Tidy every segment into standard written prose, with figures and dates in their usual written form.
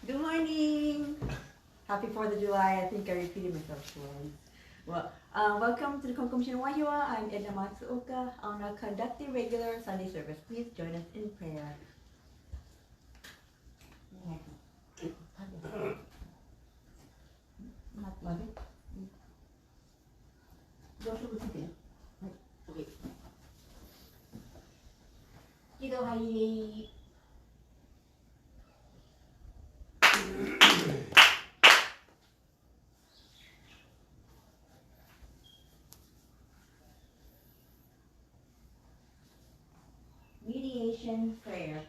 Good morning! Happy 4th of July. I think I repeated myself twice. Well, welcome to the Konko Wahiawa. I'm Edna Matsuoka. I'll now conduct the regular Sunday service. Please join us in prayer. Mediation prayer.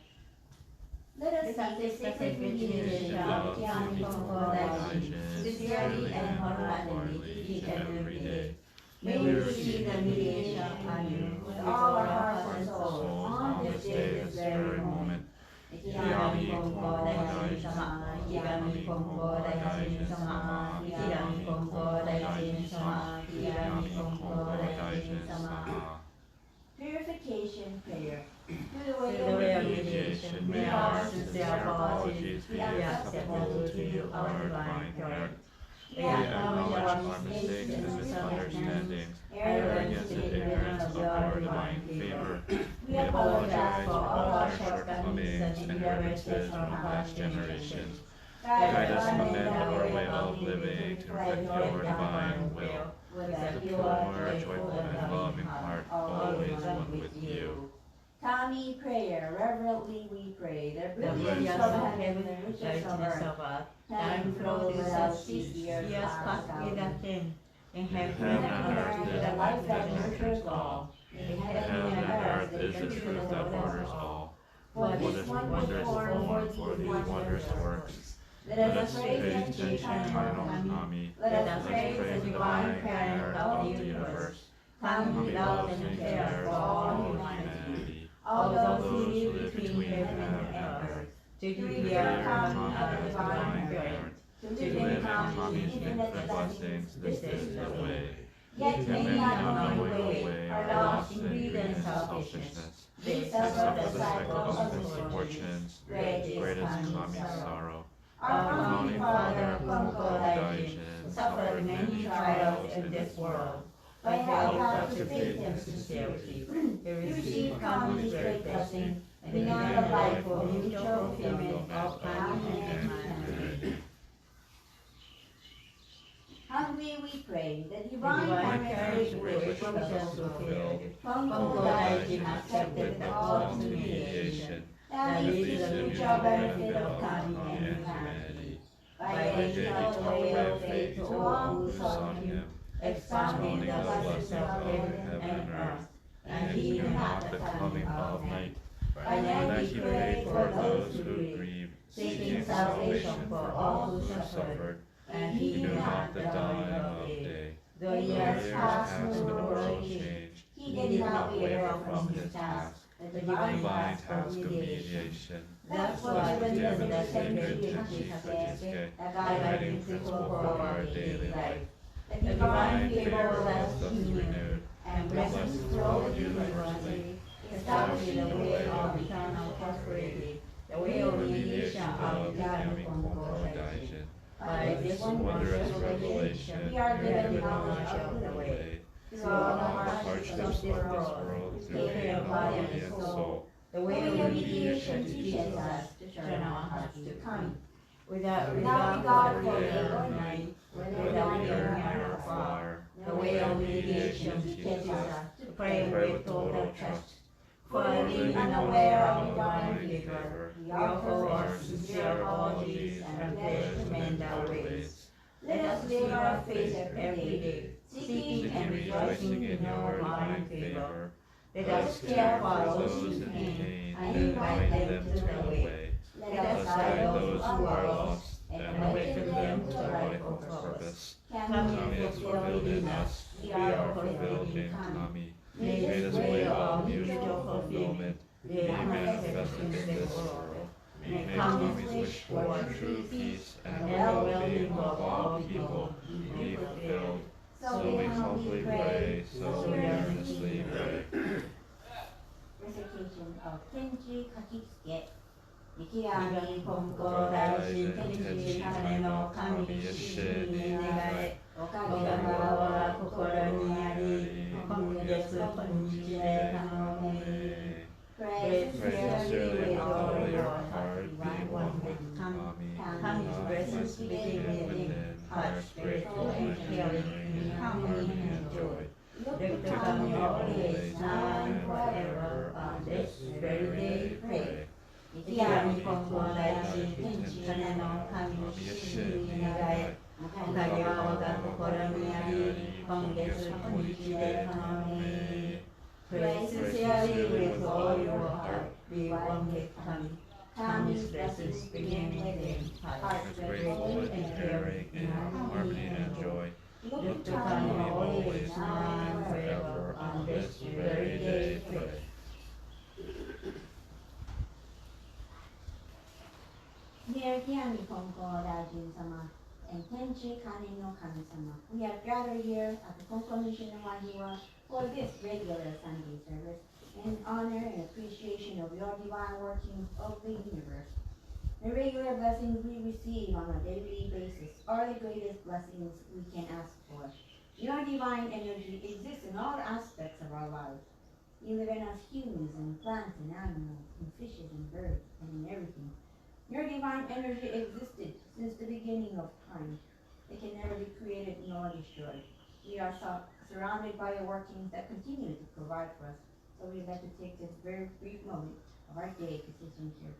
Let us seek the sacred mediation of Ikigami Konko Daijin sincerely and wholeheartedly each and every day. May we receive the mediation of you with all our hearts and souls on this day, this very moment. Ikigami Konko Daijin Sama, Ikigami Konko Daijin Sama, Ikigami Konko Daijin Sama, Ikigami Konko Daijin Sama. Purification prayer. Through the way of mediation, may our sincere apologies be acceptable to you, our divine parent. We acknowledge our mistakes and misunderstandings, arrogance and ignorance of your divine favor. We apologize for all our shortcomings and hindrances from past generations. Guide us to amend our way of living to reflect your divine will, with a pure, joyful, and loving heart, always one with you. Kami prayer, reverently we pray. The brilliance of heaven and riches of earth, time flows without cease, years pass without end. In heaven and earth is the life that nurtures all. In heaven and earth is the truth that borders all. For this wondrous form, for these wondrous works. Let us praise the eternal Kami. Let us praise the divine parent of the universe. Kami loves and cares for all humanity. All those who live between heaven and earth, to hear Kami as the divine parent, to live in Kami's infinite blessings, this is the way. Yet many not knowing the way are lost in greed and selfishness. They suffer the cycle of misfortunes, great is Kami's sorrow. Our founding father, Konko Daijin, suffered many trials in this world. By help of faith and sincerity, he received Kami's great blessing and began a life for mutual fulfillment of Kami and humanity. Humbly we pray, the divine parent's wish was fulfilled. Konko Daijin accepted the call to mediation, that leads to the mutual benefit of Kami and humanity. By day he taught the way of faith to all who sought him, expounding the blessings of heaven and earth, and he knew not the coming of night. By night he prayed for those who grieved, seeking salvation for all who suffered, and he knew not the dawning of day. Though years passed, no world changed, he did not waver from his task, the divine task of mediation. That's why when the sacred Ikigami, a guiding principle for our daily life, the divine favor was renewed, and blessings flowed universally, establishing the way of eternal prosperity, the way of mediation of Ikigami Konko Daijin. By this wondrous revelation, we are given knowledge of the way. Through all the hardships of this world, through pain of body and soul, the way of mediation teaches us to turn our hearts to Kami. Without regard for day or night, without near or far, the way of mediation teaches us to pray with total trust. For being unaware of divine favor, we offer our sincere apologies and pledge to mend our ways. Let us live our faith every day, seeking and rejoicing in your divine favor. Let us care for those in pain and invite them to the way. Let us guide those who are lost and awaken them to life of purpose. Kami is fulfilled in us, we are fulfilled in Kami. May this way of mutual fulfillment be manifested in this world. May Kami's wish for true peace and well-being of all people be fulfilled. So we humbly pray, so we earnestly pray. Recitation of Kenji Kakitsuke. Ikigami Konko Daijin Sama Kami Shishi ni Negae Okagewa wa kokoro ni ari Kongetsu konnichiwa kanome. Pray sincerely with all your heart, be one with Kami's presence begin within, heart, grateful and caring, in harmony and joy. Look to Kami always, now and forever, on this very day pray. Ikigami Konko Daijin Sama no Kami Shishi ni Negae Okagewa wa kokoro ni ari Kongetsu konnichiwa kanome. Pray sincerely with all your heart, be one with Kami. Kami's blessings begin within, heart grateful and caring, in harmony and joy. Look to Kami always, now and forever, on this very day pray. Dear Ikigami Konko Daijin Sama and Tenchi Kani no Kami-sama, we have gathered here at the Konko Mission in Wahiawa for this regular Sunday service in honor and appreciation of your divine workings of the universe. The regular blessings we receive on a daily basis are the greatest blessings we can ask for. Your divine energy exists in all aspects of our lives. You live in us humans and plants and animals and fishes and birds and in everything. Your divine energy existed since the beginning of time. It can never be created nor destroyed. We are surrounded by your workings that continue to provide for us. So we'd like to take this very brief moment of our day to say thank you.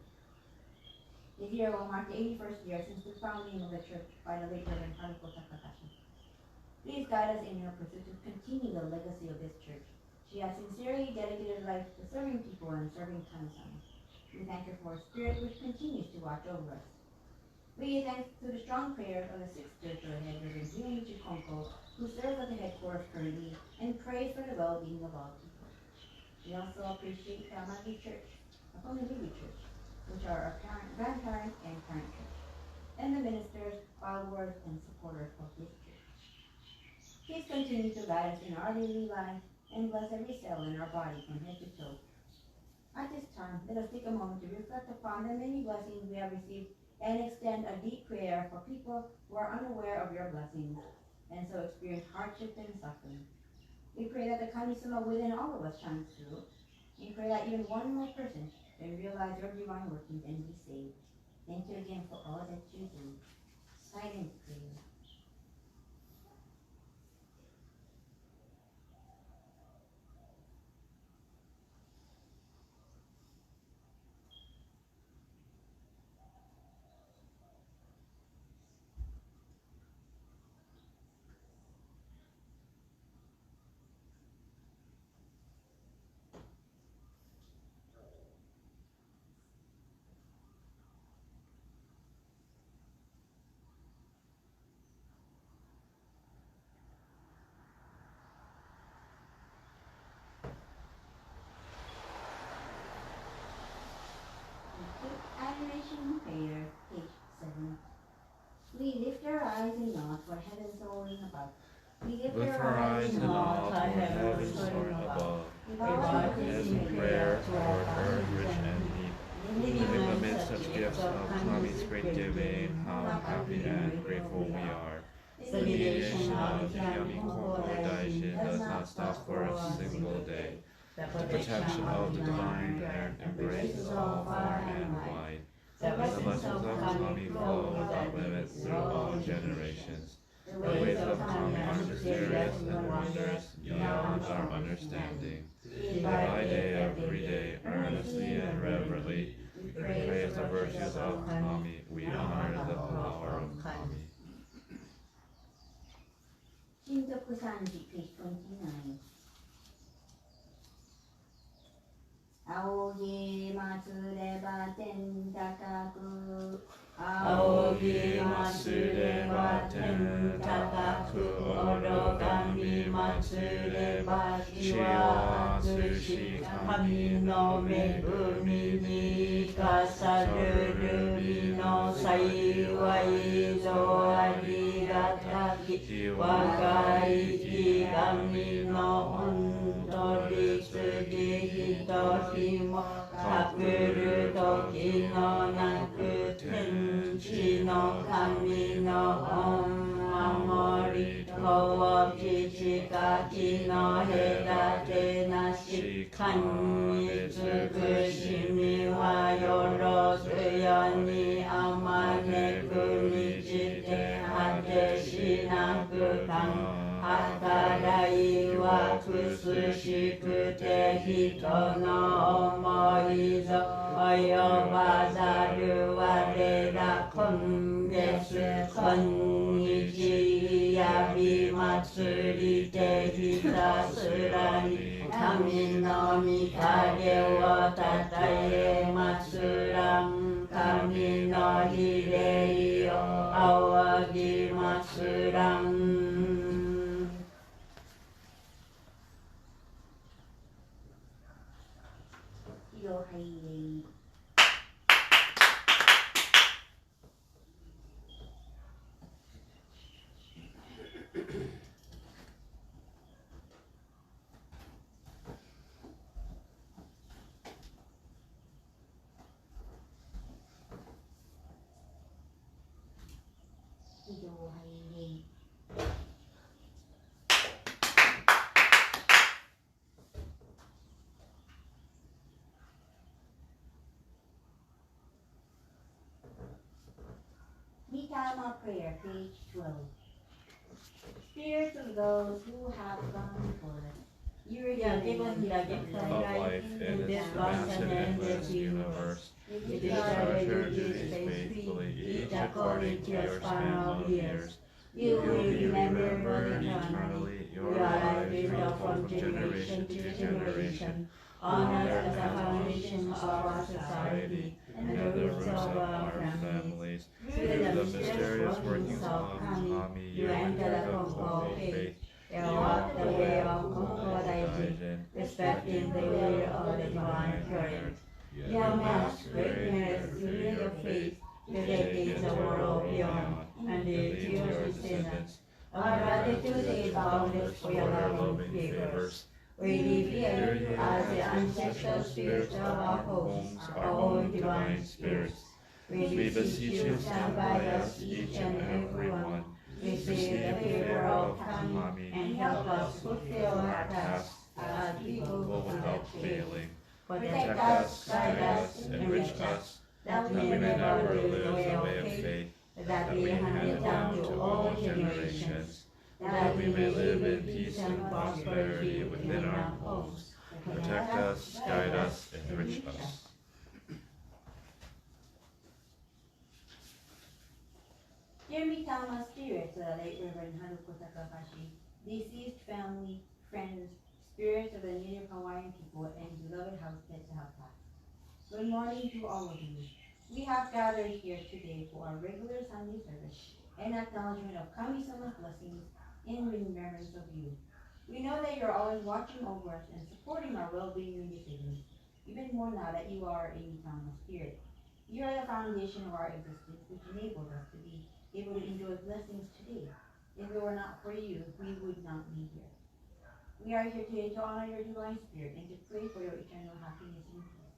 This year will mark the 81st year since the founding of the church by the late Reverend Konko Sama. Please guide us in your pursuit to continue the legacy of this church. She has sincerely dedicated her life to serving people and serving Kami-sama. We thank her for a spirit which continues to watch over us. We give thanks to the strong prayers of the sixth spiritual head, Reverend Yano Konko, who serves at the headquarters currently and prays for the well-being of all people. We also appreciate Kamagi Church, a Honolulu Church, which are our grandparent and parent church, and the ministers, followers, and supporters of this church. Please continue to guide us in our daily life and bless every cell in our body from head to toe. At this time, let us take a moment to reflect upon the many blessings we have received and extend a deep prayer for people who are unaware of your blessings and so experience hardship and suffering. We pray that the Kami-sama within all of us shines through, and pray that even one more person can realize your divine workings and be saved. Thank you again for all that you do. Silent prayer. Adoration prayer, page 7. We lift our eyes in awe for heaven soaring above. We lift our eyes in awe for heaven soaring above. We bow in prayer toward earth rich and deep. Living amid such gifts of Kami's great giving, how happy and grateful we are. The mediation of Ikigami Konko Daijin does not stop for a single day. The protection of the divine parent embraces all far and wide. The blessings of Kami flow without limit through all generations. The ways of Kami are mysterious and wondrous beyond our understanding. Day by day, every day, earnestly and reverently, we praise the virtues of Kami. We honor the power of Kami. Shintoku Sanji, page 29. 仰ぎ祭れば天高く仰ぎ祭れば天高く愚かみ祭れば日は厚し神の恵みに生かされる身の幸いぞありがたき我が生き神の本当律儀人ひもかくる時のなく天地の神の御守りこうきちかきの隔てなし神につくしみはよろずよにあまねくにちて果てしなくかん計いはくすしくて人の思いぞ及ばざる我ら今月今日やび祭りてひたすらに神の御影をたたえますらん神の比例を仰ぎますらんMitama Prayer, page 12. Spirits of those who have gone before us, you are given the gift of life in this vast and endless universe. You discharge your duties faithfully, each according to your span of years. You will be remembered eternally. Your life is built from generation to generation, honored as the foundation of our society and the roots of our families. Through the mysterious workings of Kami, you enter the Konko faith. You walk the way of Konko Daijin, respecting the will of the divine parent. You amass greatness through your faith, relating the world beyond, and lead to your descendants. Our gratitude is boundless for your loving favors. We revere you as the ancestral spirits of our homes, our own divine spirits. We beseech you stand by us, each and every one. Receive the favor of Kami and help us fulfill our tasks as people without failing. Protect us, guide us, enrich us, that we may never lose the way of faith, that we hand it down to all generations, that we may live in peace and prosperity within our homes. Protect us, guide us, enrich us. Dear Mitama spirits of the late Reverend Haruko Takahashi, deceased family, friends, spirits of the native Hawaiian people, and beloved house pets that have passed. Good morning to all of you. We have gathered here today for our regular Sunday service in acknowledgement of Kami Sama's blessings in remembrance of you. We know that you're always watching over us and supporting our well-being decisions, even more now that you are a Mitama spirit. You are the foundation of our existence, which enables us to be able to enjoy blessings today. If it were not for you, we would not be here. We are here today to honor your divine spirit and to pray for your eternal happiness and peace.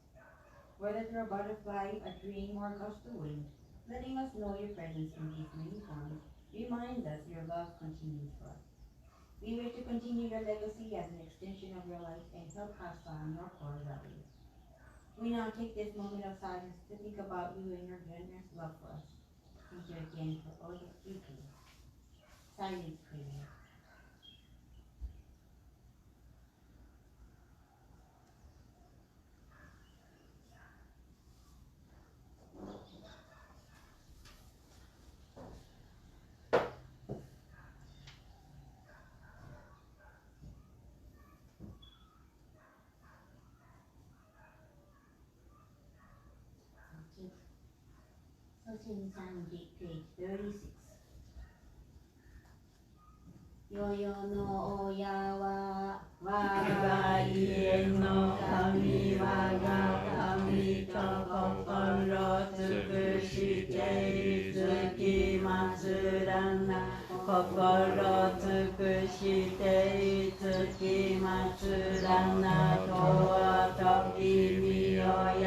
Whether through a butterfly, a dream, or a gust of wind, letting us know your presence in these many forms reminds us your love continues for us. We wish to continue your legacy as an extension of your life and help pass on your core values. We now take this moment of silence to think about you and your generous love for us. Thank you again for all that you do. Silent prayer. Sanji, page 36. 世々の親は我が家の神我が神と心尽くしてつき祭らな心尽くしてつき祭らなとは時に親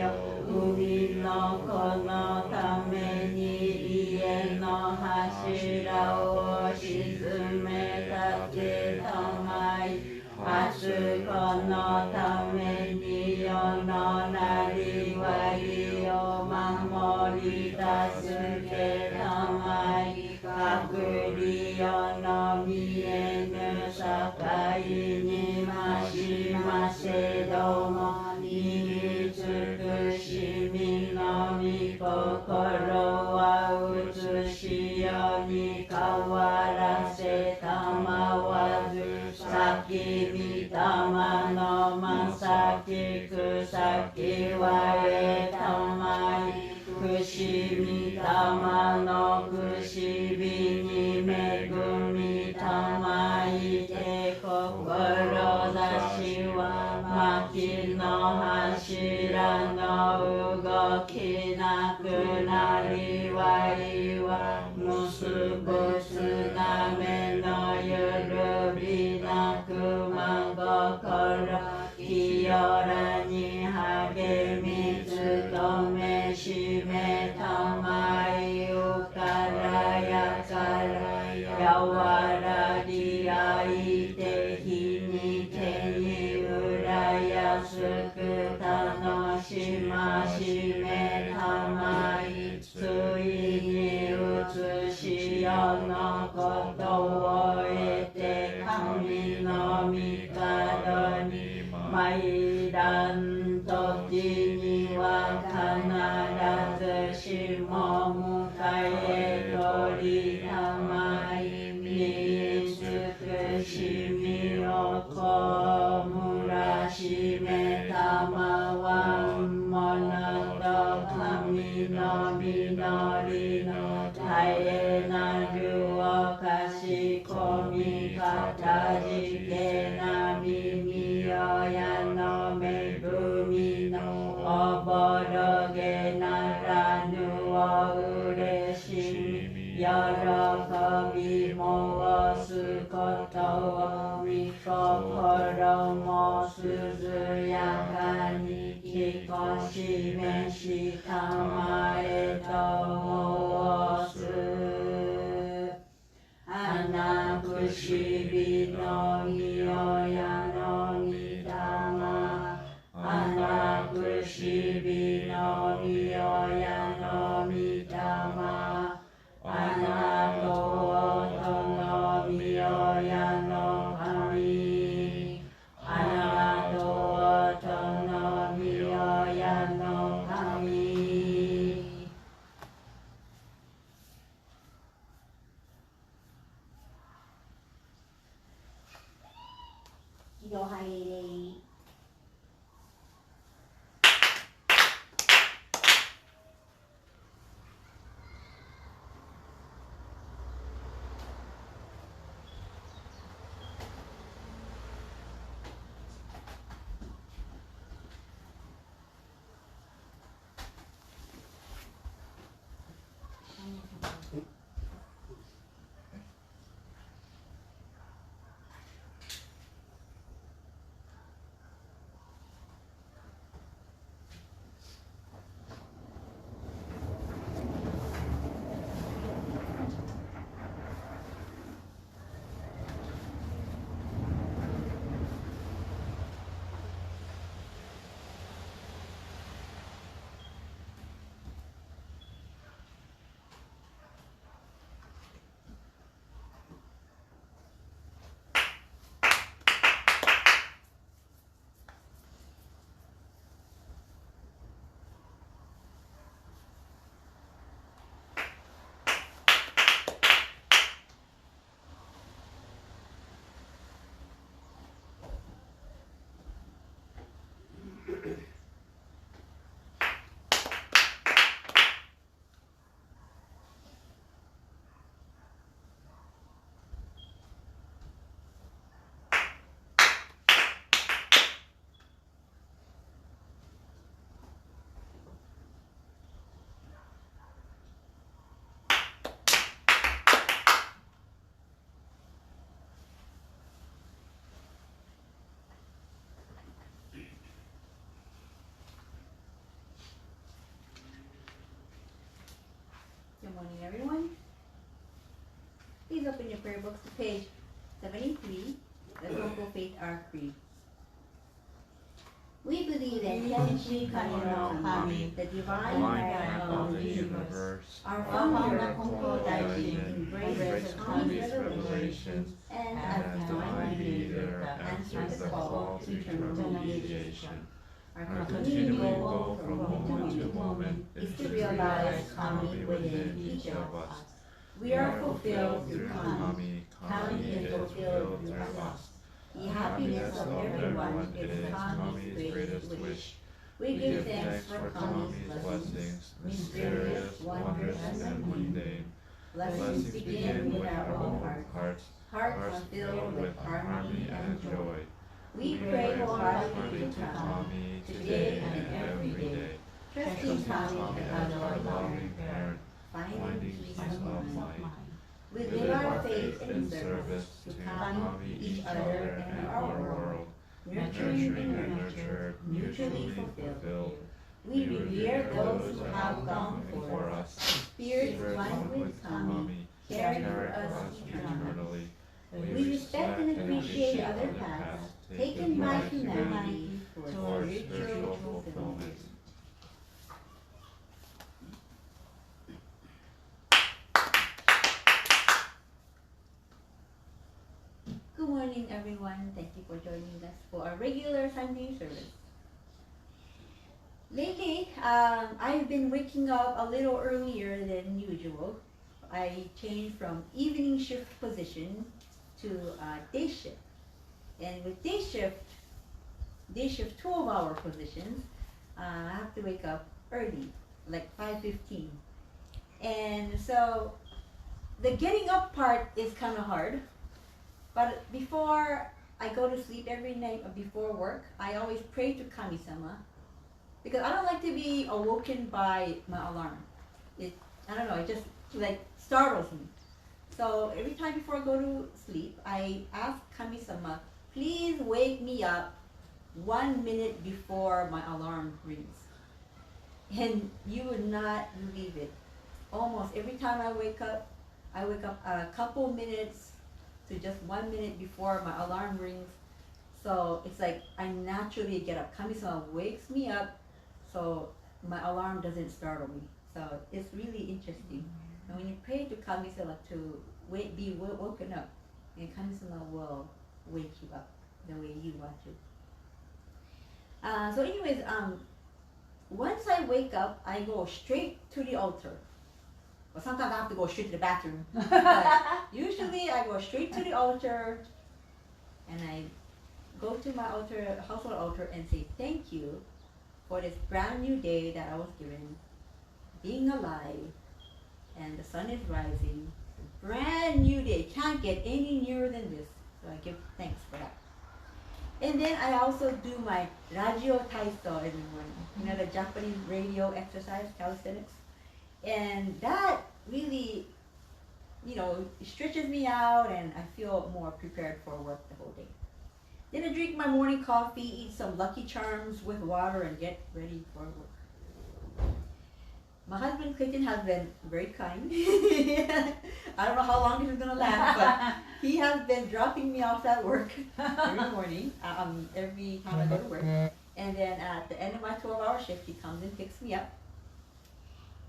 よ海の子のために家の柱を沈め立てたまいあつこのために世のなりわいを守り助けたまい隠り世の見えぬ境にましませども身慈しみの御心は写し世に変わらせたまわず先御霊のまさき草木はえたまいくしみたまのくしびに恵みたまいて志は薪の柱の動きなくなりわいは結ぶすなめのゆるびなくま心清らに励み努めしめたまいうからやからやわらぎあいて日に手にうらやすく楽しましめたまいついに移し世のことを得て神の御門に参らんときには必ずしも迎え取りたまい見尽くしみをこむらしめたまわんものと神の実りの絶えなるをかしこみかたじけな耳よやの恵みのおぼろげならぬをうれしみ喜び申すことを御心もすずやかにきこしめしたまえと申す花くしびのみよやのみだま花くしびのみよやのみだま花とのみよやの神花とのみよやの神喜怒哀楽 page 73, the Konko Faith Our Creed. We believe in Tenshi Kanino Kami, the divine parent of the universe. Our founder Konko Daijin embraced Kami's revelations and as divine leader answered the call to eternal mediation. Our continuing goal from moment to moment is to realize Kami within each of us. We are fulfilled through Kami. Kami is fulfilled through us. The happiness of everyone is Kami's greatest wish. We give thanks for Kami's blessings, mysterious, wondrous, and mundane. Blessings begin with our own hearts. Hearts are filled with harmony and joy. We pray wholeheartedly to Kami today and every day, trusting Kami as our loving parent, finding peace of mind. We live our faith in service to Kami, each other, and our world, nurturing and nurtured, mutually fulfilled. We revere those who have gone before us, spirits one with Kami, caring for us eternally. We respect and appreciate other paths taken by humanity toward spiritual fulfillment. Good morning, everyone. Thank you for joining us for our regular Sunday service. Lately, I've been waking up a little earlier than usual. I changed from evening shift position to day shift. And with day shift 12-hour positions, I have to wake up early, like 5:15. And so the getting up part is kind of hard. But before I go to sleep every night or before work, I always pray to Kami Sama because I don't like to be awoken by my alarm. It just like startles me. So every time before I go to sleep, I ask Kami Sama, please wake me up 1 minute before my alarm rings. And you would not believe it. Almost every time I wake up a couple minutes to just 1 minute before my alarm rings. So it's like I naturally get up. Kami-sama wakes me up so my alarm doesn't startle me. So it's really interesting. And when you pray to Kami-sama to be woken up, and Kami-sama will wake you up the way you want to. So anyways, once I wake up, I go straight to the altar. Well, sometimes I have to go straight to the bathroom. But usually I go straight to the altar and I go to my household altar and say thank you for this brand new day that I was given, being alive, and the sun is rising. Brand new day. Can't get any nearer than this. So I give thanks for that. And then I also do my radio taiso in the morning. The Japanese radio exercise, calisthenics. And that really, stretches me out and I feel more prepared for work the whole day. Then I drink my morning coffee, eat some Lucky Charms with water and get ready for work. My husband Clayton has been very kind. I don't know how long this is going to last, but he has been dropping me off at work every morning, every time I go to work. And then at the end of my 12-hour shift, he comes and picks me up.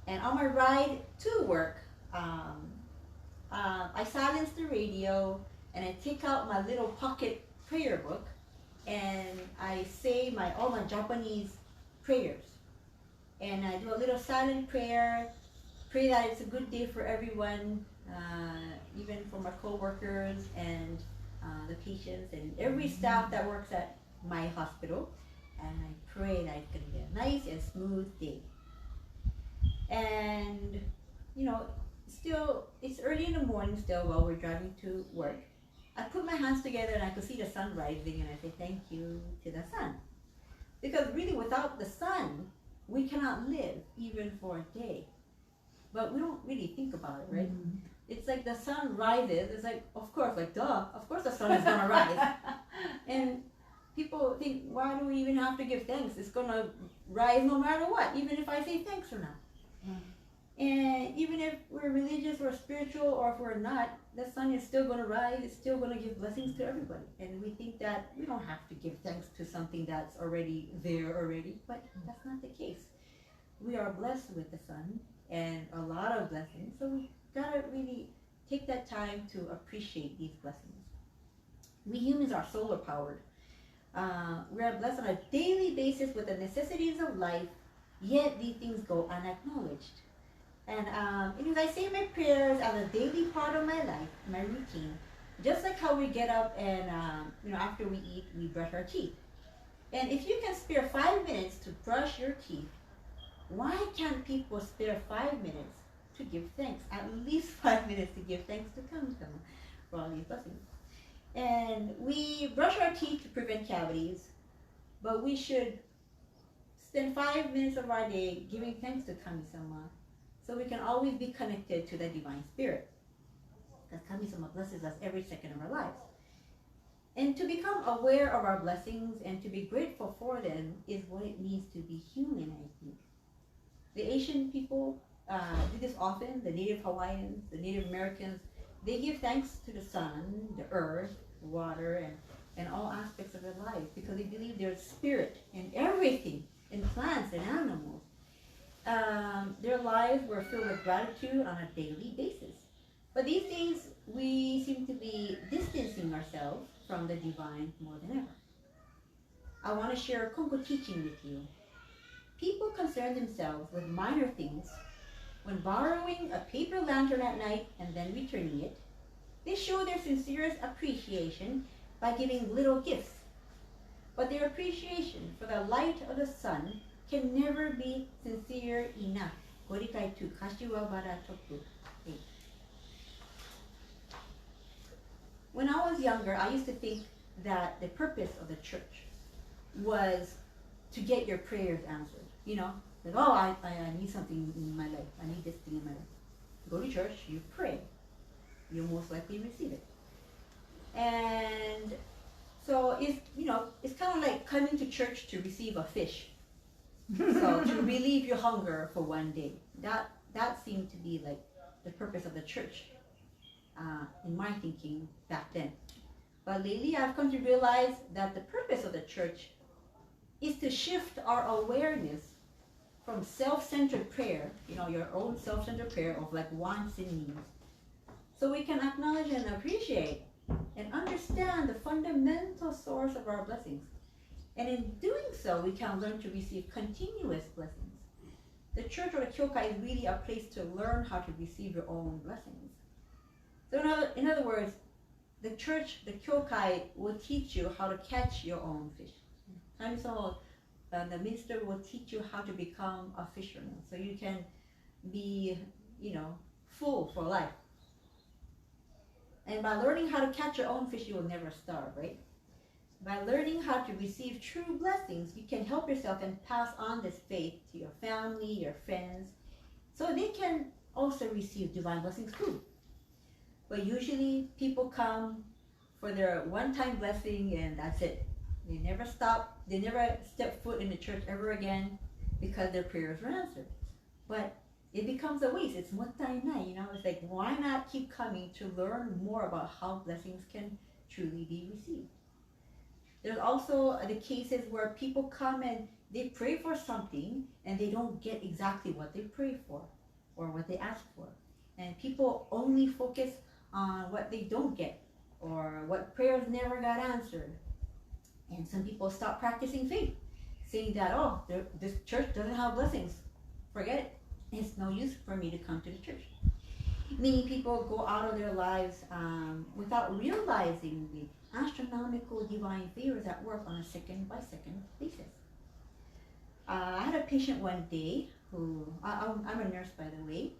And on my ride to work, I silence the radio and I take out my little pocket prayer book and I say all my Japanese prayers. And I do a little silent prayer, pray that it's a good day for everyone, even for my co-workers and the patients and every staff that works at my hospital. And I pray that it's going to be a nice and smooth day. And, still, it's early in the morning still while we're driving to work. I put my hands together and I could see the sun rising and I say thank you to the sun. Because really without the sun, we cannot live even for a day. But we don't really think about it, right? Mm-hmm. It's like the sun rises, it's like, of course the sun is gonna rise. And people think, why do we even have to give thanks? It's gonna rise no matter what, even if I say thanks or not. And even if we're religious or spiritual, or if we're not, the sun is still going to rise. It's still going to give blessings to everybody. And we think that we don't have to give thanks to something that's already there already, but that's not the case. We are blessed with the sun and a lot of blessings, so we gotta really take that time to appreciate these blessings. We humans are solar powered. We are blessed on a daily basis with the necessities of life, yet these things go unacknowledged. And because I say my prayers as a daily part of my life, my routine, just like how we get up and after we eat, we brush our teeth. And if you can spare 5 minutes to brush your teeth, why can't people spare 5 minutes to give thanks? At least 5 minutes to give thanks to Konko Sama for all these blessings. And we brush our teeth to prevent cavities, but we should spend 5 minutes of our day giving thanks to Kami Sama, so we can always be connected to the Divine Spirit. Because Kami Sama blesses us every second of our lives. And to become aware of our blessings and to be grateful for them is what it means to be human, I think. The Asian people do this often, the Native Hawaiians, the Native Americans. They give thanks to the sun, the earth, water, and all aspects of their lives, because they believe there's spirit in everything, in plants and animals. Their lives were filled with gratitude on a daily basis. But these days, we seem to be distancing ourselves from the divine more than ever. I want to share a Konko teaching with you. People concern themselves with minor things. When borrowing a paper lantern at night and then returning it, they show their sincerest appreciation by giving little gifts. But their appreciation for the light of the sun can never be sincere enough. Gorikai to kashiwa bara toku. When I was younger, I used to think that the purpose of the church was to get your prayers answered. Like, oh, I need something in my life. I need this thing in my life. Go to church, you pray. You'll most likely receive it. And so it's kind of like coming to church to receive a fish. So to relieve your hunger for one day. That seemed to be like the purpose of the church in my thinking back then. But lately I've come to realize that the purpose of the church is to shift our awareness from self-centered prayer, your own self-centered prayer of like wants and needs, so we can acknowledge and appreciate and understand the fundamental source of our blessings. And in doing so, we can learn to receive continuous blessings. The church or the kyokai is really a place to learn how to receive your own blessings. So in other words, the church, the kyokai, will teach you how to catch your own fish. The minister will teach you how to become a fisherman, so you can be, full for life. And by learning how to catch your own fish, you will never starve, right? By learning how to receive true blessings, you can help yourself and pass on this faith to your family, your friends, so they can also receive divine blessings too. But usually people come for their one-time blessing and that's it. They never stop, they never step foot in the church ever again because their prayers were answered. But it becomes a waste. It's mottainai, it's like, why not keep coming to learn more about how blessings can truly be received? There's also the cases where people come and they pray for something and they don't get exactly what they pray for or what they ask for. And people only focus on what they don't get or what prayers never got answered. And some people stop practicing faith, saying that, this church doesn't have blessings. Forget it. It's no use for me to come to the church. Many people go out of their lives without realizing the astronomical divine favors at work on a second-by-second basis. I had a patient one day who, I'm a nurse by the way,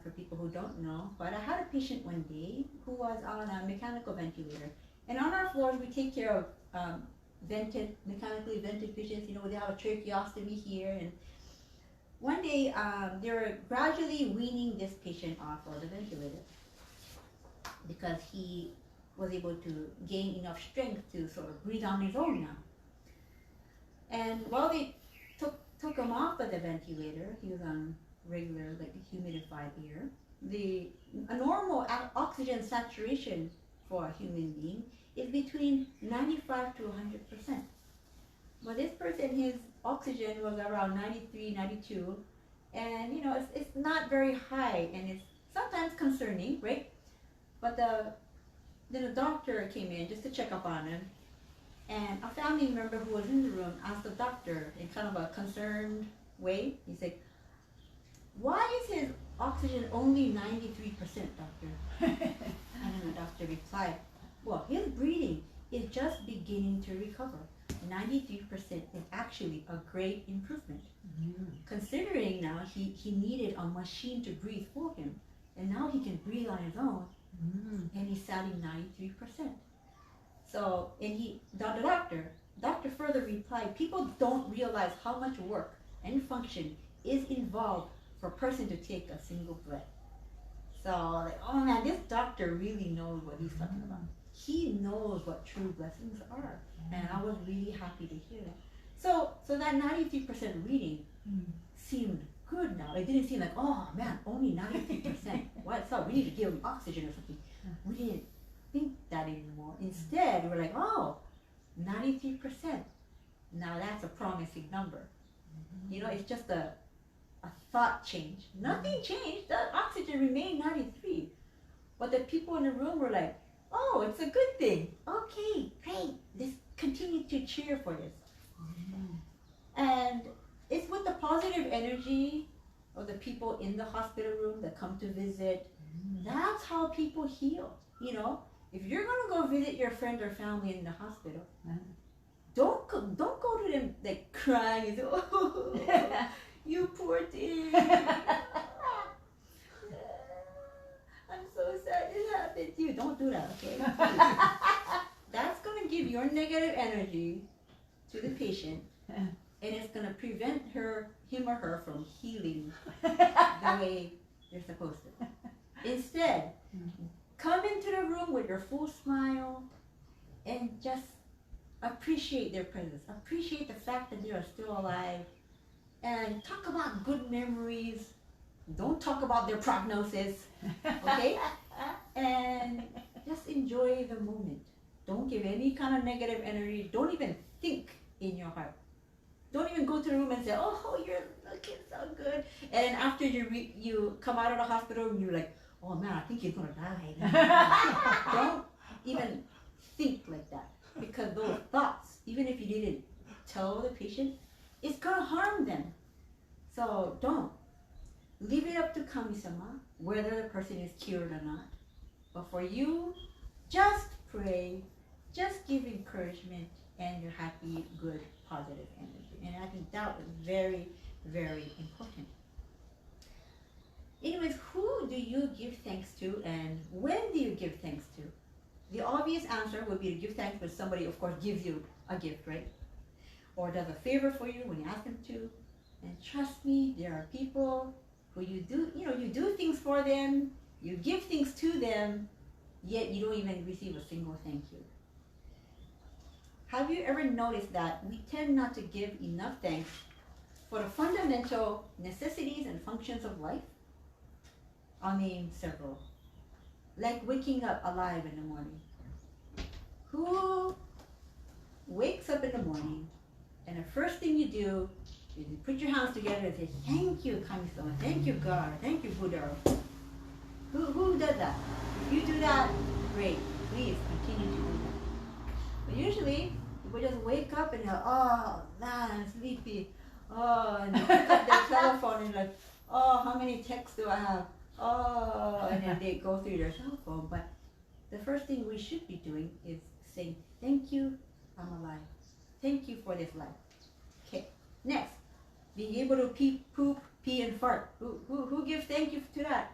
for people who don't know, but I had a patient one day who was on a mechanical ventilator. And on our floors, we take care of mechanically vented patients, they have a tracheostomy here. And one day, they were gradually weaning this patient off of the ventilator because he was able to gain enough strength to sort of breathe on his own now. And while they took him off of the ventilator, he was on regular, like humidified air. A normal oxygen saturation for a human being is between 95 to 100%. Well, this person, his oxygen was around 93, 92, and you know, it's not very high, and it's sometimes concerning, right? But then a doctor came in just to check up on him, and a family member who was in the room asked the doctor in kind of a concerned way. He's like, "Why is his oxygen only 93%, doctor?" And then the doctor replied, "Well, his breathing is just beginning to recover. 93% is actually a great improvement. Considering now he needed a machine to breathe for him, and now he can breathe on his own, and he's sounding 93%. So, and the doctor further replied, people don't realize how much work and function is involved for a person to take a single breath. So, like, oh man, this doctor really knows what he's talking about. He knows what true blessings are, and I was really happy to hear that. So that 93% reading seemed good now. It didn't seem like, oh man, only 93%. What's up? We need to give him oxygen or something. We didn't think that anymore. Instead, we're like, oh, 93%. Now that's a promising number. You know, it's just a thought change. Nothing changed. The oxygen remained 93. But the people in the room were like, oh, it's a good thing. Okay, great. Let's continue to cheer for this. And it's with the positive energy of the people in the hospital room that come to visit. That's how people heal. You know, if you're gonna go visit your friend or family in the hospital, don't go to them like crying and say, oh, you poor thing. I'm so sad this happened to you. Don't do that, okay? That's gonna give your negative energy to the patient, and it's gonna prevent him or her from healing the way they're supposed to. Instead, come into the room with your full smile and just appreciate their presence. Appreciate the fact that they are still alive, and talk about good memories. Don't talk about their prognosis, okay? And just enjoy the moment. Don't give any kind of negative energy. Don't even think in your heart. Don't even go to the room and say, oh, you're looking so good. And then after you come out of the hospital, you're like, oh man, I think he's gonna die. Don't even think like that, because those thoughts, even if you didn't tell the patient, it's gonna harm them. So don't. Leave it up to Kami-sama, whether the person is cured or not. But for you, just pray, just give encouragement, and your happy, good, positive energy. And I think that was very, very important. Anyways, who do you give thanks to, and when do you give thanks to? The obvious answer would be to give thanks when somebody, of course, gives you a gift, right? Or does a favor for you when you ask them to. And trust me, there are people who you do things for them, you give things to them, yet you don't even receive a single thank you. Have you ever noticed that we tend not to give enough thanks for the fundamental necessities and functions of life? I'll name several. Like waking up alive in the morning. Who wakes up in the morning and the first thing you do is you put your hands together and say, thank you, Kami-sama, thank you, God, thank you, Buddha. Who does that? If you do that, great. Please continue to do that. But usually, people just wake up and they're, oh, man, I'm sleepy. Oh, and they pick up their telephone and like, oh, how many texts do I have? Oh, and then they go through their cell phone. But the first thing we should be doing is saying, thank you, I'm alive. Thank you for this life. Okay, next. Being able to poop, pee, and fart. Who gives thank you to that?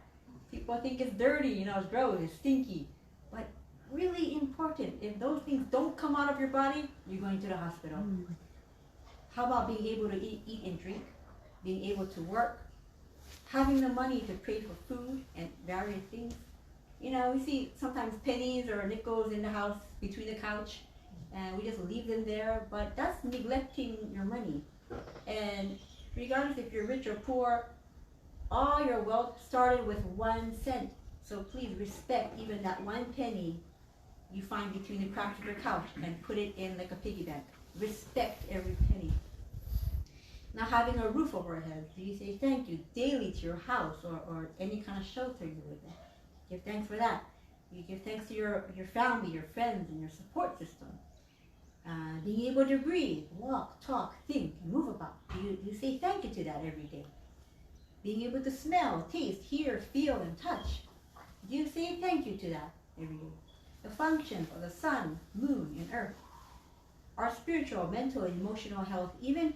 People think it's dirty, it's gross, it's stinky. But really important, if those things don't come out of your body, you're going to the hospital. How about being able to eat and drink? Being able to work? Having the money to pay for food and various things. We see sometimes pennies or nickels in the house between the couch, and we just leave them there, but that's neglecting your money. And regardless if you're rich or poor, all your wealth started with 1 cent. So please respect even that 1 penny you find between the cracks of your couch and put it in like a piggy bank. Respect every penny. Now having a roof over our heads, do you say thank you daily to your house or any kind of shelter you live in? Give thanks for that. You give thanks to your family, your friends, and your support system. Being able to breathe, walk, talk, think, and move about. Do you say thank you to that every day? Being able to smell, taste, hear, feel, and touch. Do you say thank you to that every day? The functions of the sun, moon, and earth. Our spiritual, mental, and emotional health, even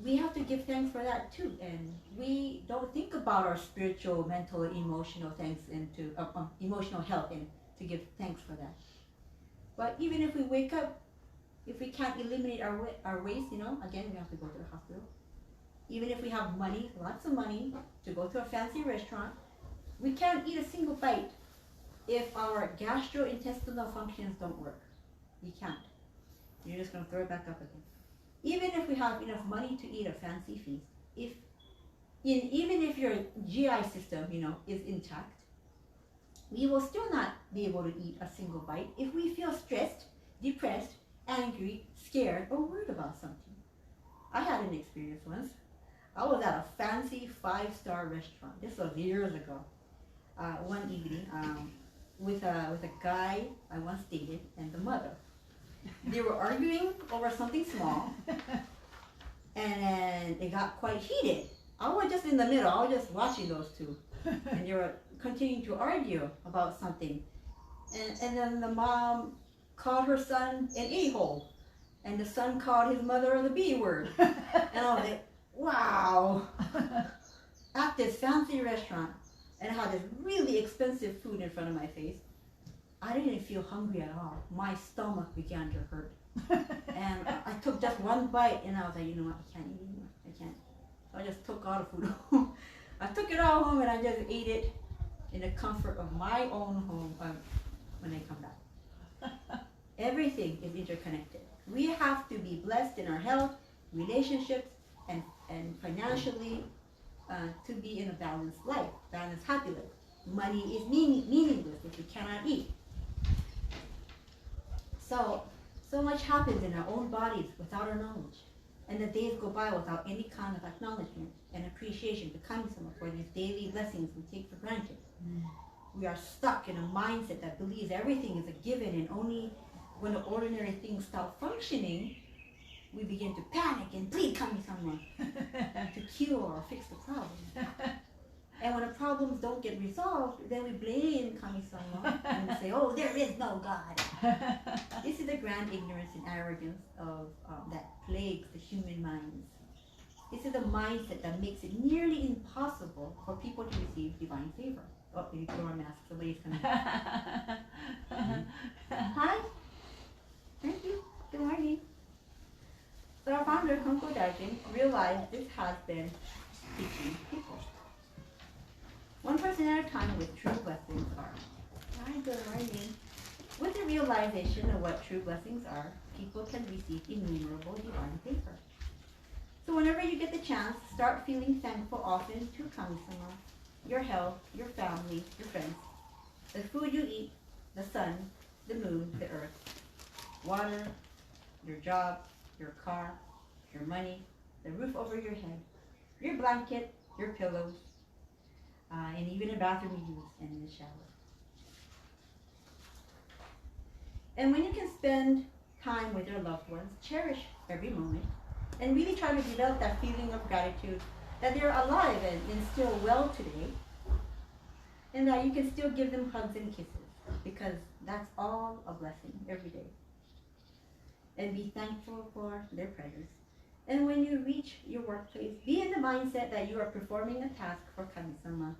we have to give thanks for that too. And we don't think about our spiritual, mental, and emotional thanks into emotional health and to give thanks for that. But even if we wake up, if we can't eliminate our waste, again, we have to go to the hospital. Even if we have money, lots of money, to go to a fancy restaurant, we can't eat a single bite if our gastrointestinal functions don't work. You can't. You're just going to throw it back up again. Even if we have enough money to eat a fancy feast, even if your GI system, is intact, we will still not be able to eat a single bite if we feel stressed, depressed, angry, scared, or worried about something. I had an experience once. I was at a fancy 5-star restaurant. This was years ago. One evening, with a guy I once dated and the mother. They were arguing over something small, and then it got quite heated. I was just in the middle. I was just watching those two, and they were continuing to argue about something. And then the mom called her son an a-hole, and the son called his mother the B word. And I was like, wow. At this fancy restaurant, and I had this really expensive food in front of my face, I didn't feel hungry at all. My stomach began to hurt. And I took just one bite, and I was like, you know what, I can't eat anymore. I can't. So I just took all the food home. I took it all home, and I just ate it in the comfort of my own home when I come back. Everything is interconnected. We have to be blessed in our health, relationships, and financially to be in a balanced life, balanced, happy life. Money is meaningless if we cannot eat. So much happens in our own bodies without our knowledge. And the days go by without any kind of acknowledgement and appreciation to Kami-sama for these daily blessings we take for granted. We are stuck in a mindset that believes everything is a given, and only when the ordinary things stop functioning, we begin to panic and plead Kami-sama to cure or fix the problem. And when the problems don't get resolved, then we blame Kami-sama and we say, oh, there is no God. This is the grand ignorance and arrogance of that plagues the human minds. This is a mindset that makes it nearly impossible for people to receive divine favor. Oh, you put on a mask. Somebody's coming. Hi. Thank you. Good morning. So our founder, Konko Daijin, realized this has been teaching people. One person at a time with true blessings are. Hi, good morning. With the realization of what true blessings are, people can receive innumerable divine favor. So whenever you get the chance, start feeling thankful often to Kami-sama, your health, your family, your friends, the food you eat, the sun, the moon, the earth, water, your job, your car, your money, the roof over your head, your blanket, your pillows, and even a bathroom you use and in the shower. And when you can spend time with your loved ones, cherish every moment and really try to develop that feeling of gratitude that they're alive and still well today, and that you can still give them hugs and kisses, because that's all a blessing every day. And be thankful for their presence. And when you reach your workplace, be in the mindset that you are performing a task for Kami-sama,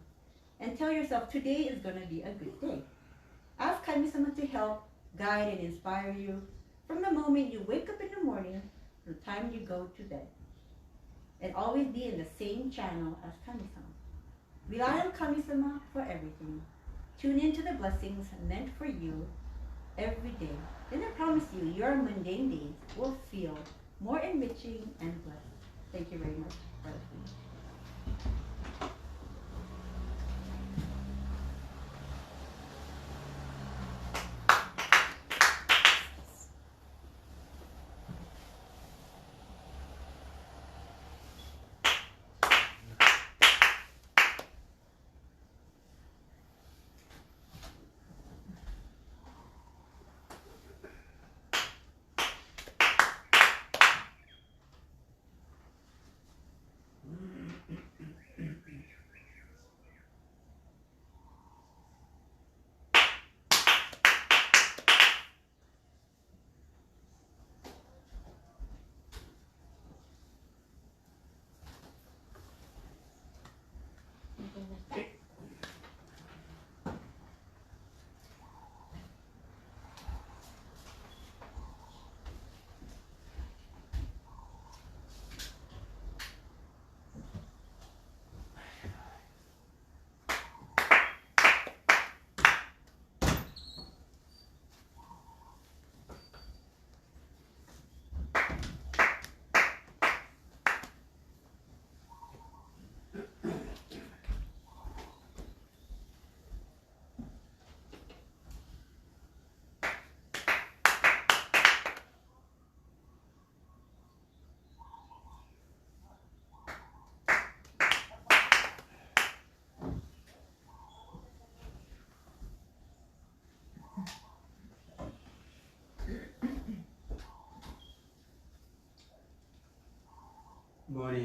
and tell yourself today is going to be a good day. Ask Kami-sama to help, guide, and inspire you from the moment you wake up in the morning to the time you go to bed. And always be in the same channel as Kami-sama. Rely on Kami-sama for everything. Tune into the blessings meant for you every day. Then I promise you, your mundane days will feel more enriching and blessed. Thank you very much for listening.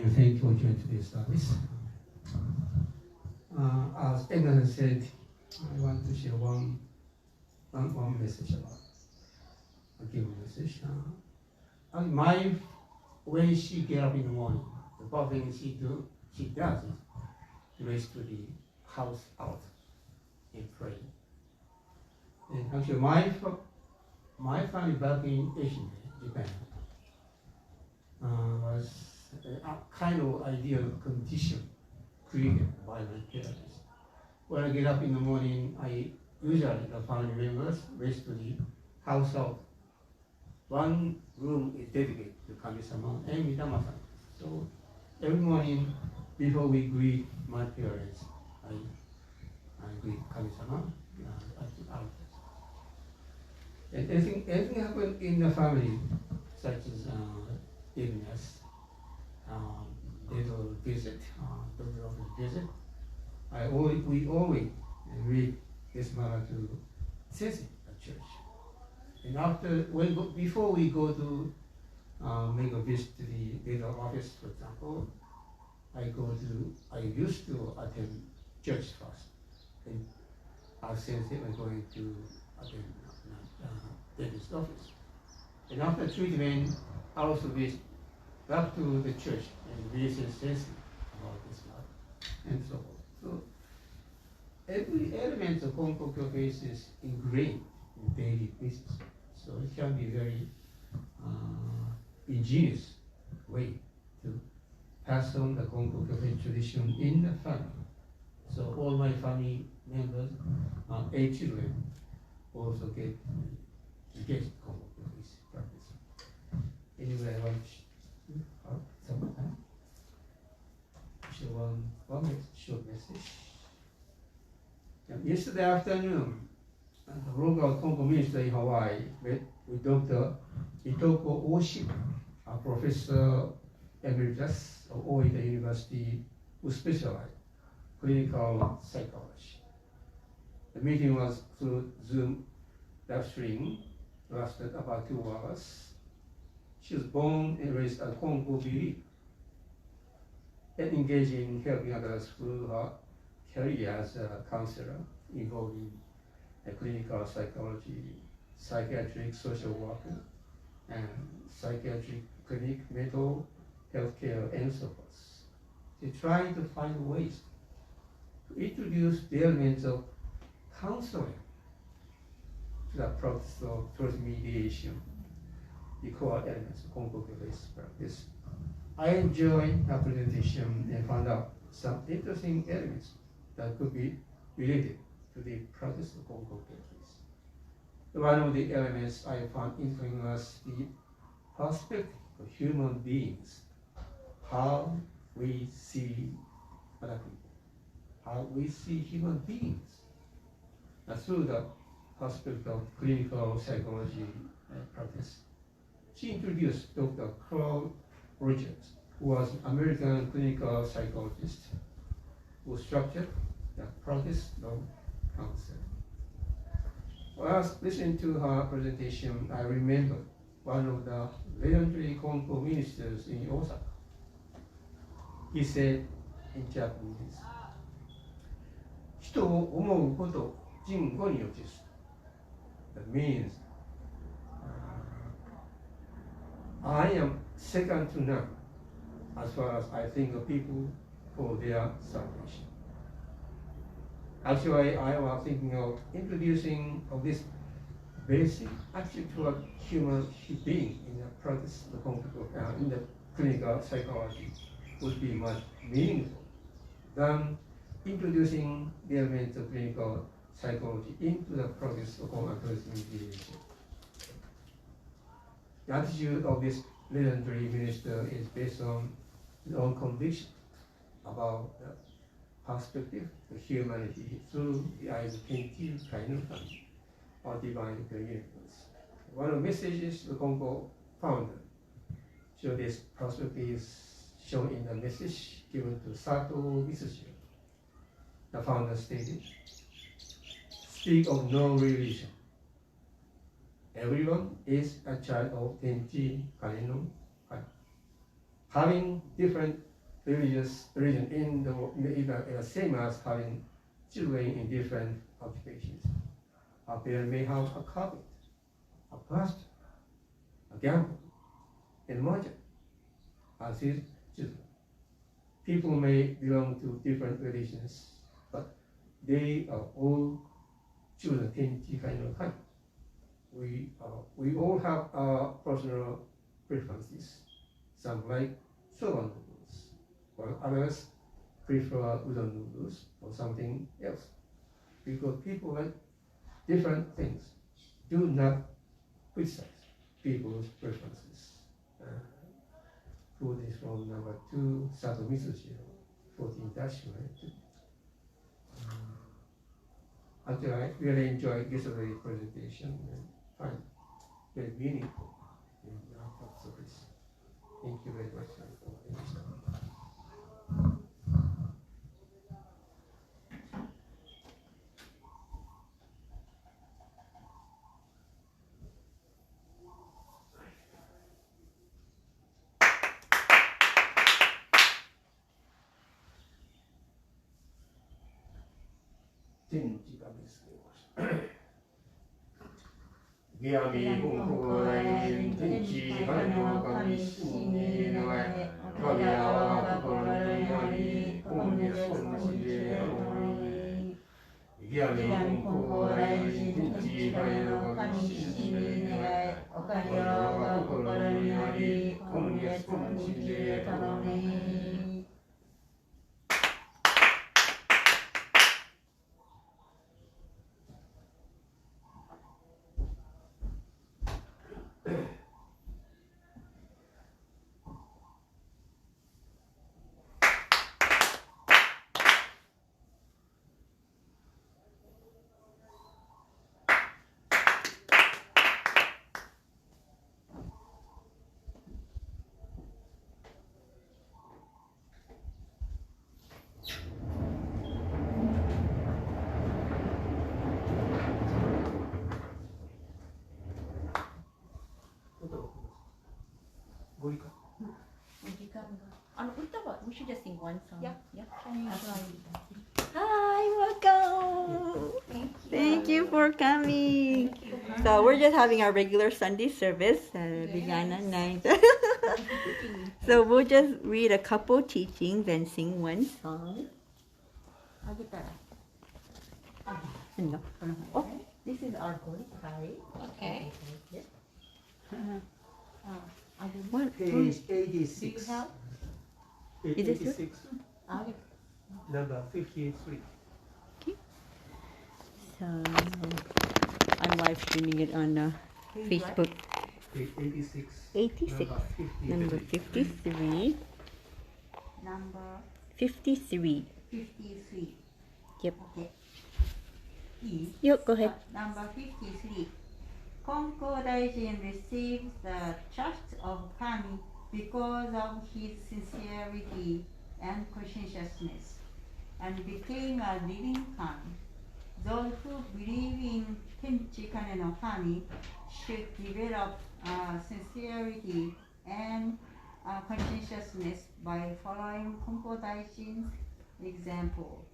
morning. Thank you for joining today's service. As Yano said, I want to share one message about a given message. When she get up in the morning, the first thing she does is to race to the house out and pray. And actually, my family back in Asia, Japan, was a kind of ideal condition created by my parents. When I get up in the morning, usually the family members race to the house out. One room is dedicated to Kami-sama and Midama-san. So every morning before we greet my parents, I greet Kami-sama at the altar. And anything happen in the family, such as illness, little visit, doctor office visit, we always read this matter to Sensei at church. And before we go to make a visit to the little office, for example, I used to attend church first, and our Sensei was going to attend dentist office. And after treatment, I also visit back to the church and visit Sensei about this matter, and so on. So every element of Konko Kyokai is ingrained in daily business. So it can be very ingenious way to pass on the Konko Kyokai tradition in the family. So all my family members, 8 children, also get Konko Kyokai practice. Anyway, I want to some time. Show one short message. Yesterday afternoon, the local Konko minister in Hawaii met with Dr. Itoko Oshima, a professor emeritus of Oita University who specialized in clinical psychology. The meeting was through Zoom live stream, lasted about 2 hours. She was born and raised a Konko believer and engaged in helping others through her career as a counselor involving clinical psychology, psychiatric social worker, and psychiatric clinic, mental health care, and so forth. She's trying to find ways to introduce the elements of counseling to the practice of truth mediation, the core elements of Konko Kyokai practice. I enjoyed her presentation and found out some interesting elements that could be related to the practice of Konko Kyokai. One of the elements I found interesting was the perspective of human beings, how we see other people, how we see human beings through the perspective of clinical psychology practice. She introduced Dr. Carl Richards, who was an American clinical psychologist who structured the practice of counseling. While I was listening to her presentation, I remembered one of the legendary Konko ministers in Osaka. He said in Japanese, 人を思うことを人語に移す. That means, I am second to none as far as I think of people for their salvation. Actually, I was thinking of introducing this basic attitude toward human being in the practice of in the clinical psychology would be much meaningful than introducing the elements of clinical psychology into the practice of conflict mediation. The attitude of this legendary minister is based on his own conviction about the perspective of humanity through the eyes of Kenki Kainokan, or divine universe. One of the messages the Konko founder, so this perspective is shown in the message given to Sato Misushiro. The founder stated, speak of no religion. Everyone is a child of Tenchi Kanino Kai. Having different religion in the same as having children in different occupations. A parent may have a carpenter, a pastor, a gambler, and a merchant as his children. People may belong to different religions, but they are all children of Ikigami no Kami. We all have our personal preferences. Some like soba noodles, while others prefer udon noodles or something else. Because people like different things. Do not criticize people's preferences. Food is from number 2, Sato Mitsushiro, 14-9. Actually, I really enjoyed yesterday's presentation and find it very meaningful in our service. Thank you very much for listening. 天地が見つけました。Ikigami Konko Daijin Sama Kami Shinji no Wahiawa Kokoro no Yari Konko Sama Ikigami Konko Daijin Sama Kami Shinji no Wahiawa Kokoro no Yari Konko Sama We should just sing one song. Yeah. Hi, welcome. Thank you for coming. So we're just having our regular Sunday service. Began at 9. So we'll just read a couple teachings and sing one song. No. Oh, this is our holy Kari. Okay. What? Page Do 86. you have? Is it 86. Number 53. Okay. So I'm live streaming it on Facebook. Page 86. 86. Number 53. Number 53. 53. Yep. Okay. Yep, go ahead. Number 53. Konko Daijin received the trust of Kami because of his sincerity and conscientiousness, and became a living Kami. Those who believe in Tenchi Kane no Kami should develop sincerity and conscientiousness by following Konko Daijin's example.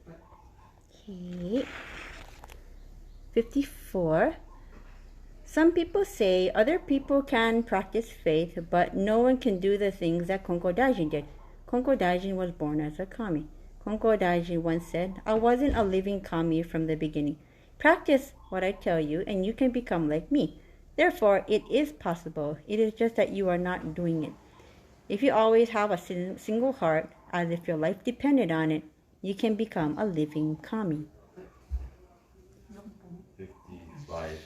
Okay. 54. Some people say other people can practice faith, but no one can do the things that Konko Daijin did. Konko Daijin was born as a kami. Konko Daijin once said, I wasn't a living kami from the beginning. Practice what I tell you, and you can become like me. Therefore, it is possible. It is just that you are not doing it. If you always have a single heart, as if your life depended on it, you can become a living kami. 55.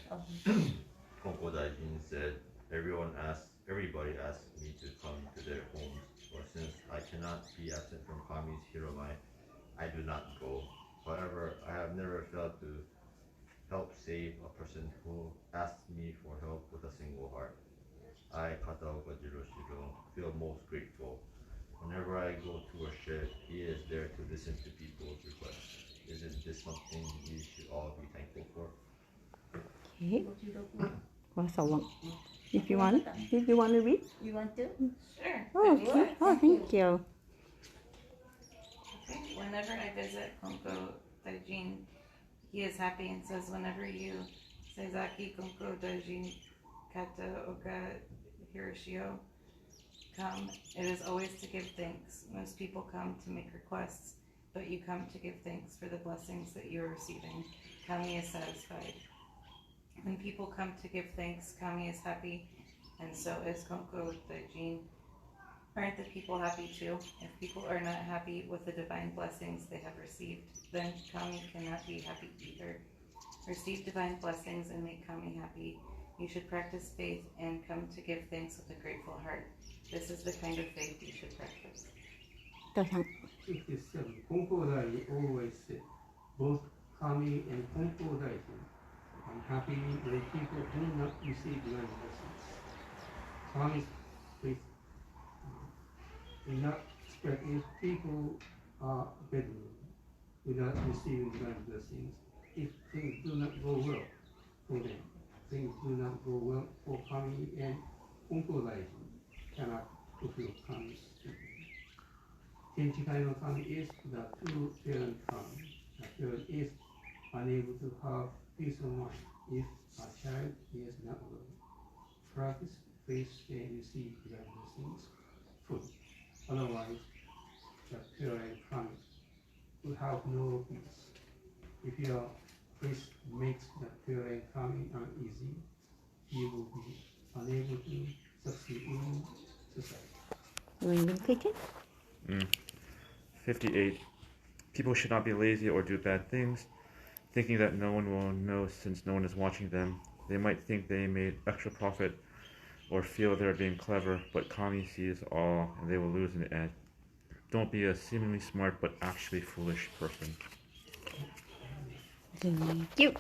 Konko Daijin said, everybody asked me to come to their homes, but since I cannot be absent from Kami's Hiromai, I do not go. However, I have never failed to help save a person who asked me for help with a single heart. I, Kataoka Jiroshiro, feel most grateful. Whenever I go to a shed, he is there to listen to people's requests. Isn't this something we should all be thankful for? Okay. Well, so long. If you want to read? You want to? Sure. Oh, okay. Oh, thank you. whenever I visit Konko Daijin, he is happy and says, whenever you Seizaki Konko Daijin Kata Oka Hiroshio come, it is always to give thanks. Most people come to make requests, but you come to give thanks for the blessings that you are receiving. Kami is satisfied. When people come to give thanks, Kami is happy, and so is Konko Daijin. Aren't the people happy too? If people are not happy with the divine blessings they have received, then Kami cannot be happy either. Receive divine blessings and make Kami happy. You should practice faith and come to give thanks with a grateful heart. This is the kind of faith you should practice. 57. Konko Daijin always said, both Kami and Konko Daijin, I'm happy when people do not receive divine blessings. Kami's faith will not spread if people are bedridden without receiving divine blessings. If things do not go well for them, things do not go well for Kami and Konko Daijin cannot fulfill Kami's duty. Kenchikai no Kami is the true parent Kami. The parent is unable to have peace of mind if a child is not well. Practice faith and receive divine blessings fully. Otherwise, the parent Kami will have no peace. If your priest makes the parent Kami uneasy, he will be unable to succeed in society. Will you click it? 58. People should not be lazy or do bad things, thinking that no one will know since no one is watching them. They might think they made extra profit or feel they're being clever, but Kami sees all and they will lose in the end. Don't be a seemingly smart but actually foolish person. Thank you.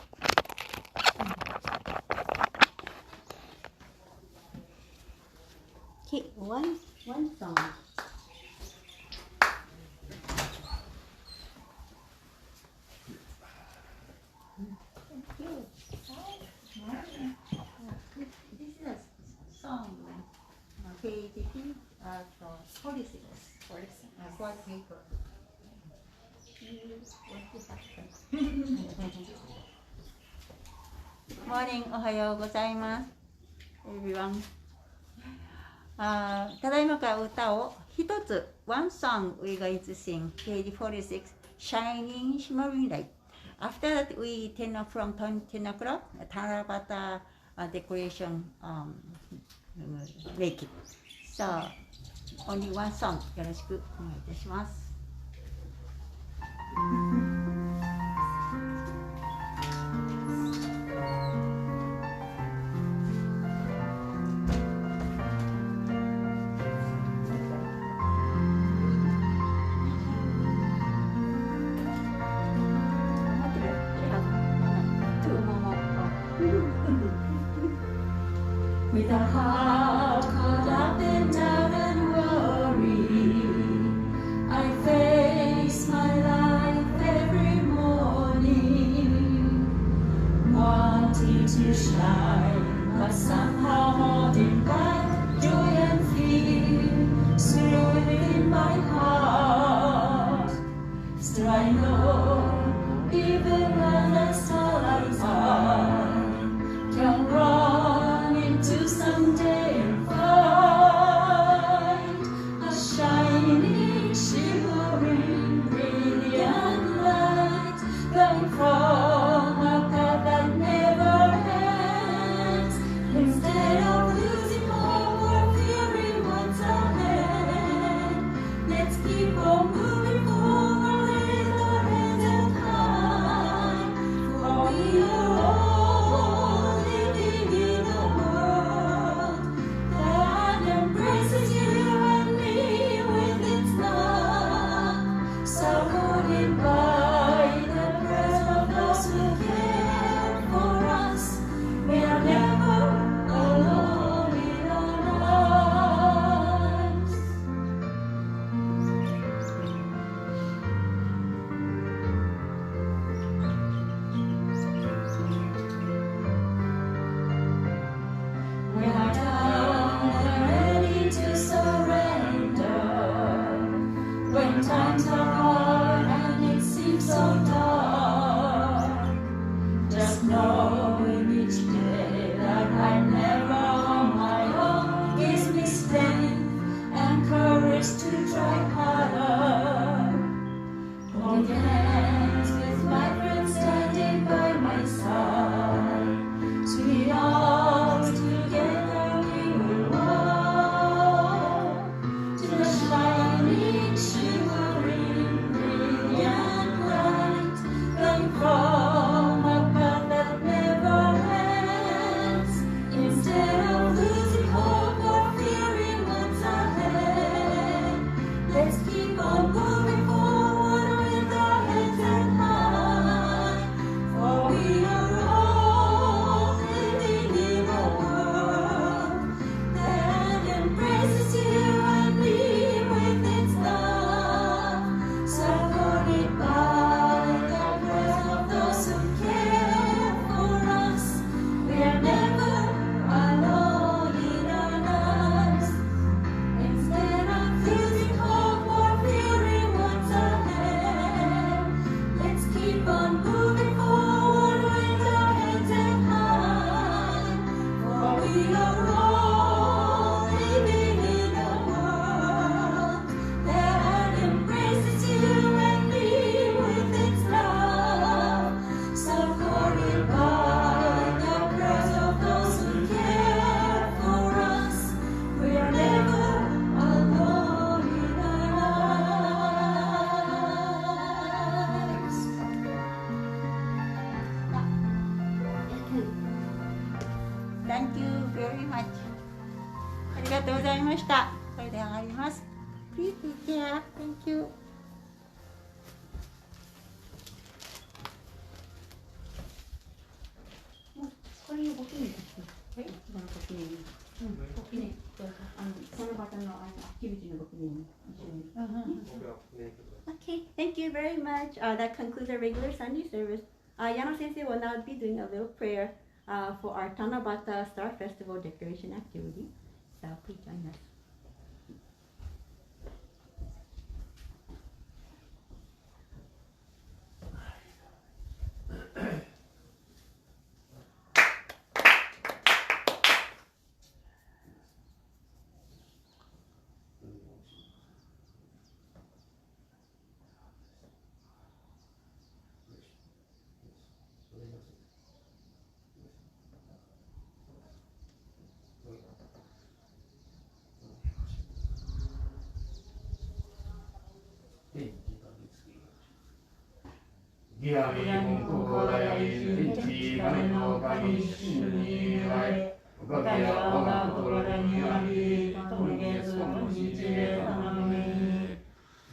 Okay, one song. Thank you. This is a song, page 46. 46. White paper. Morning, おはようございます。Everyone. ただいまから歌を一つ、one song we going to sing, page 46, Shining Shimmering Light. After that, we from 10 o'clock, Tarabata decoration make it. So, only one song. よろしくお願いいたします。With a heart caught up in doubt and worry, I face my life every morning, wanting to shine, but somehow holding back joy and fear, still within my heart. Still I know, even when the starlights are, can run into someday and find a shining, shimmering, brilliant light coming from a path that never ends. Instead of losing hope, 記念日。記念。そうそう。七夕のアクティビティの6年に一緒に。Okay, thank you very much. That concludes our regular Sunday service. Yano Sensei will now be doing a little prayer for our Tanabata Star Festival decoration activity. So please join us. Ikigami Konko Daijin Sama. Wahiawa ga心にあり、今月今日で頼み。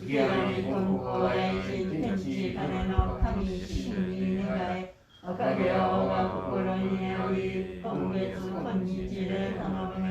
Ikigami Konko Daijin Samaの神神に願い。おかげをが心にあり、今月今日で頼み。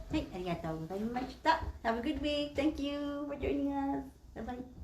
はい、ありがとうございました。Have a good week. Thank you for joining us. Bye bye.